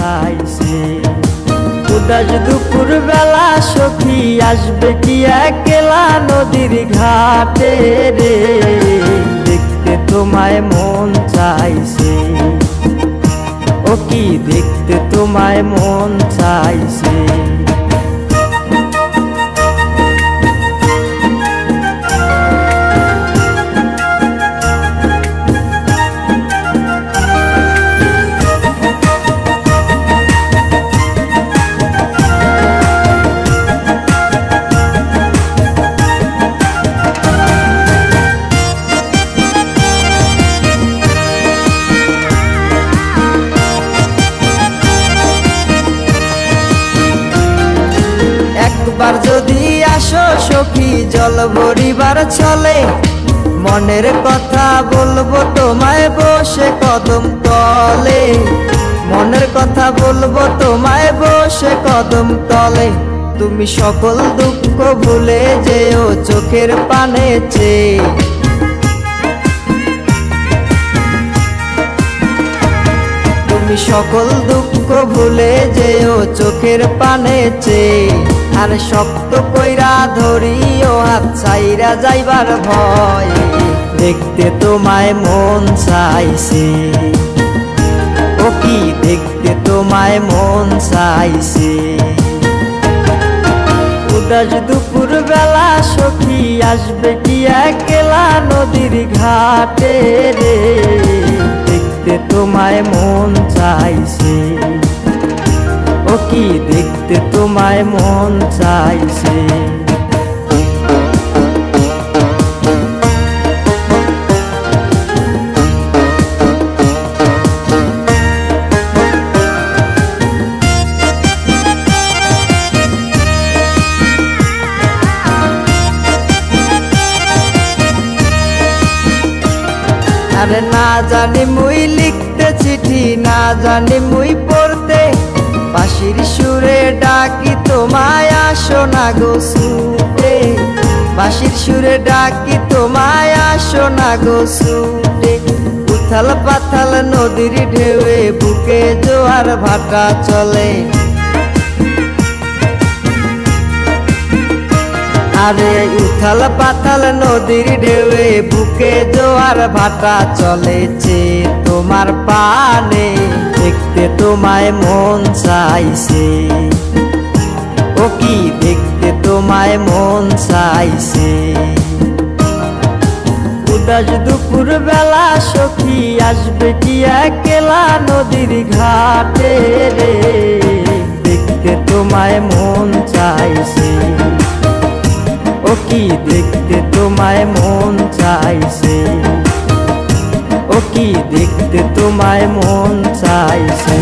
চাইছে। উদাস দুপুর বেলা সখী আসবে কি একলা নদীর ঘাটে রে, দেখতে তোমায় মন চাইছে। ও কি দেখতে তোমায় মন চাইছে। একবার যদি আসো সখী জল ভরিবার ছলে, মনের কথা বলবো তোমায় বসে কদম তলে। মনের কথা বলবো তোমায় বসে কদম তলে। তুমি সকল দুঃখ ভুলে যেও চোখের পানে চেয়ে। তুমি সকল দুঃখ ভুলে যেও চোখের পানে চেয়ে। আর শক্ত কইরা ধরিও হাত ছাইরা যাইবার ভয়, দেখতে তোমায় মন চাইছে। ও কি দেখতে তোমায় মন চাইছে। উদাস দুপুর বেলা সখী আসবে কি একলা নদীর ঘাটে রে, দেখতে তোমায় মন চাইছে। ও কি দেখতে তোমায় মন চাইছে। আরে না জানি মুই লিখতে চিঠি, না জানি মুই পড়তে, বাঁশির সুরে ডাকি তোমায় আসো না গো ছুটে। বাঁশির সুরে ডাকি তোমায় আসো না গো ছুটে। উথাল পাথাল নদীর ঢেউয়ে বুকে জোয়ার ভাটা চলে। আরে উথাল পাথাল নদীর ঢেউয়ে বুকে জোয়ার ভাটা চলেছে তোমার পানে, দেখতে তোমায় মন চাইছে। ও কি দেখতে তোমায় মন চাইছে। উদাস দুপুর বেলা সখী আসবে কি একলা নদীর ঘাটে রে, দেখতে তোমায় মন চাইছে। ও কি দেখতে তোমায় মন চাইছে। ও কি দেখতে তোমায় মন চাইছে।